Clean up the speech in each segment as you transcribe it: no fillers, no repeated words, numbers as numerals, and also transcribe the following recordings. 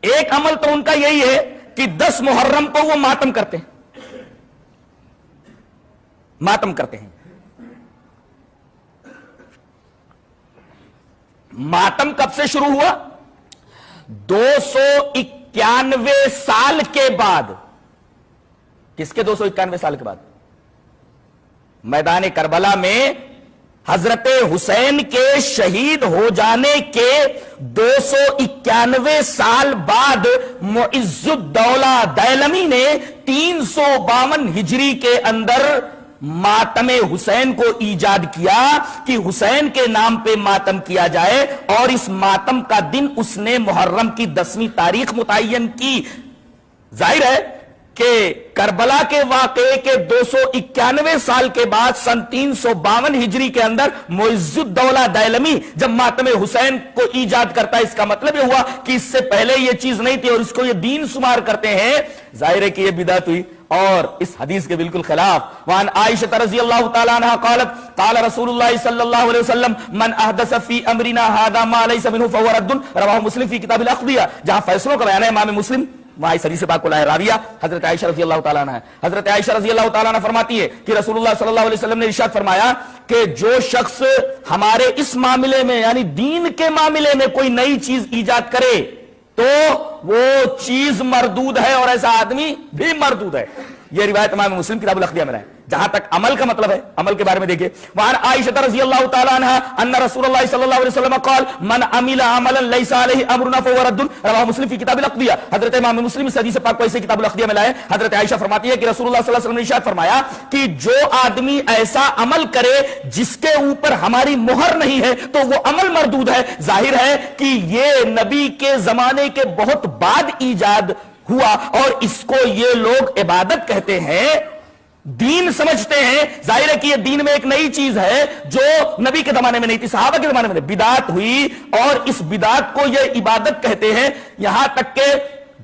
ایک عمل تو ان کا یہی ہے کہ 10 محرم کو وہ ماتم کرتے ہیں، ماتم کرتے ہیں۔ ماتم کب سے شروع ہوا؟ 291 سال کے بعد۔ کس کے 291 سال کے بعد؟ میدان کربلا میں حضرت حسین کے شہید ہو جانے کے 291 سال بعد معز الدولہ دیلمی نے 352 ہجری کے اندر ماتم حسین کو ایجاد کیا کہ حسین کے نام پہ ماتم کیا جائے، اور اس ماتم کا دن اس نے محرم کی 10ویں تاریخ متعین کی۔ ظاہر ہے کہ کربلا کے واقعے کے 291 سال کے بعد سن 352 ہجری کے اندر معز الدولہ دیلمی جب ماتم حسین کو ایجاد کرتا ہے، اس کا مطلب یہ ہوا کہ اس سے پہلے یہ چیز نہیں تھی اور اس کو یہ دین شمار کرتے ہیں۔ ظاہر ہے کہ یہ بدعت ہوئی اور اس حدیث کے بالکل خلاف۔ وعن عائشہ رضی اللہ تعالی عنہ قالت قال رسول اللہ صلی اللہ علیہ وسلم من احدث فی امرنا هذا ما ليس منه فهو رد، رواہ مسلم فی کتاب الاقضیہ۔ جہاں فیصلوں کا بیان ہے امام مسلم وہاں اس حدیث پاک کو لائے راویہ حضرت عائشہ رضی اللہ تعالیٰ عنہ ہے۔ حضرت عائشہ رضی اللہ تعالیٰ عنہ فرماتی ہے کہ رسول اللہ صلی اللہ علیہ وسلم نے ارشاد فرمایا کہ جو شخص ہمارے اس معاملے میں یعنی دین کے معاملے میں کوئی نئی چیز ایجاد کرے تو وہ چیز مردود ہے اور ایسا آدمی بھی مردود ہے۔ یہ روایت امام مسلم کتاب الاقضیہ میں ہے۔ جہاں تک عمل کا مطلب ہے، عمل کے بارے میں دیکھیں، وعن عائشہ رضی اللہ تعالی عنہ ان رسول اللہ صلی اللہ علیہ وسلم قال من عمل عملا ليس عليه امرنا فهو رد، رواہ مسلم فی کتاب الاقضیہ۔ حضرت امام مسلم اس حدیث پاک کو ایسے کتاب الاقضیہ میں لائے۔ حضرت عائشہ فرماتی ہے کہ رسول اللہ صلی اللہ علیہ وسلم نے ارشاد فرمایا کہ جو آدمی ایسا عمل کرے جس کے اوپر ہماری مہر نہیں ہے تو وہ عمل مردود ہے۔ ظاہر ہے کہ یہ نبی کے زمانے کے بہت بعد ایجاد ہوا اور اس کو یہ لوگ عبادت کہتے ہیں، دین سمجھتے ہیں۔ ظاہر ہے کہ یہ دین میں ایک نئی چیز ہے جو نبی کے زمانے میں نہیں تھی، صحابہ کے زمانے میں نہیں، بدعت ہوئی اور اس بدعت کو یہ عبادت کہتے ہیں۔ یہاں تک کہ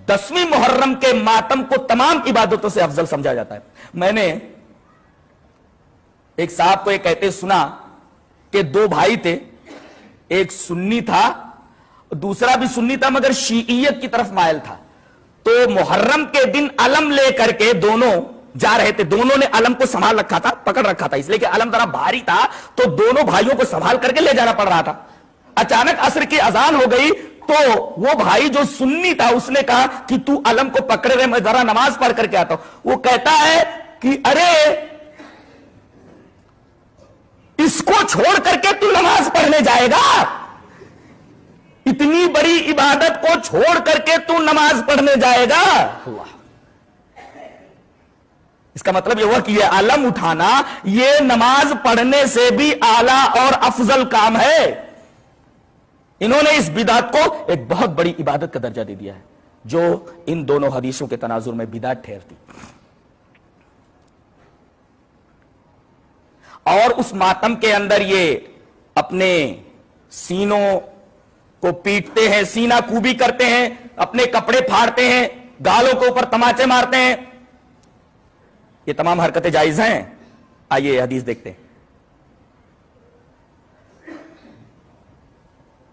10ویں محرم کے ماتم کو تمام عبادتوں سے افضل سمجھا جاتا ہے۔ میں نے ایک صاحب کو یہ کہتے سنا کہ 2 بھائی تھے، ایک سنی تھا دوسرا بھی سنی تھا مگر شیعیت کی طرف مائل تھا، تو محرم کے دن علم لے کر کے دونوں جا رہے تھے۔ دونوں نے علم کو سنبھال رکھا تھا، پکڑ رکھا تھا، اس لیے کہ علم ذرا بھاری تھا تو دونوں بھائیوں کو سنبھال کر کے لے جانا پڑ رہا تھا۔ اچانک عصر کی اذان ہو گئی تو وہ بھائی جو سنی تھا اس نے کہا کہ تو علم کو پکڑے رہے، میں ذرا نماز پڑھ کر کے آتا ہوں۔ وہ کہتا ہے کہ ارے اس کو چھوڑ کر کے تو نماز پڑھنے جائے گا؟ اتنی بڑی عبادت کو چھوڑ کر کے تو نماز پڑھنے جائے گا؟ اللہ، اس کا مطلب یہ ہوا کہ یہ علم اٹھانا یہ نماز پڑھنے سے بھی اعلیٰ اور افضل کام ہے۔ انہوں نے اس بدعت کو ایک بہت بڑی عبادت کا درجہ دے دیا ہے جو ان دونوں حدیثوں کے تناظر میں بدعت ٹھہرتی۔ اور اس ماتم کے اندر یہ اپنے سینوں کو پیٹتے ہیں، سینہ کوبی کرتے ہیں، اپنے کپڑے پھاڑتے ہیں، گالوں کے اوپر تماچے مارتے ہیں۔ یہ تمام حرکتیں جائز ہیں؟ آئیے حدیث دیکھتے ہیں۔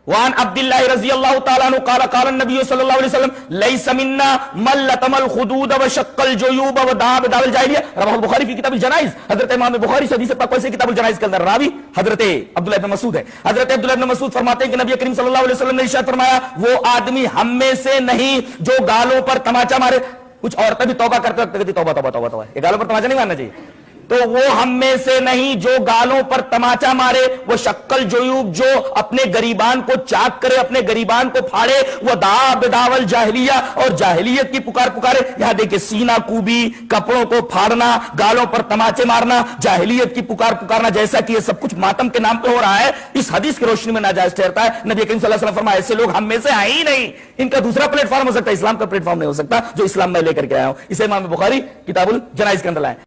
وعن عبداللہ رضی اللہ تعالیٰ عنہ قال قال النبی صلی اللہ علیہ وسلم لیس منا من لطم الخدود وشق الجیوب ودعا بدعوى الجاہلیہ، رواہ البخاری فی کتاب الجنائز۔ حضرت امام بخاری سے حدیث پاک سے کتاب الجنائز کے اندر راوی حضرت عبداللہ ابن مسعود ہے۔ حضرت عبداللہ ابن مسعود فرماتے ہیں کہ نبی کریم صلی اللہ علیہ وسلم نے ارشاد فرمایا وہ آدمی ہم میں سے نہیں جو گالوں پر تماچا مارے۔ کچھ عورتیں بھی توبہ کرتے وقت کہتی توبہ توبہ توبہ توبہ، یہ گالوں پر تماچا نہیں مارنا چاہیے، تو وہ ہم میں سے نہیں جو گالوں پر تماچا مارے، وہ شکل جیوب جو اپنے گریبان کو چاک کرے، اپنے گریبان کو پھاڑے، وہ دعا بدعوى الجاہلیہ اور جاہلیت کی پکار پکارے۔ یہاں دیکھیں سینہ کوبی، کپڑوں کو پھاڑنا، گالوں پر تماچے مارنا، جاہلیت کی پکار پکارنا، جیسا کہ یہ سب کچھ ماتم کے نام پہ ہو رہا ہے، اس حدیث کی روشنی میں ناجائز ٹھہرتا ہے۔ نبی کریم صلی اللہ علیہ وسلم فرمایا ایسے لوگ ہم میں سے ہیں ہی نہیں، ان کا دوسرا پلیٹ فارم ہو سکتا ہے، اسلام کا پلیٹ فارم نہیں ہو سکتا جو اسلام میں لے کر کے آیا ہوں۔ اسے امام بخاری کتاب الجنائز کے اندر لائے۔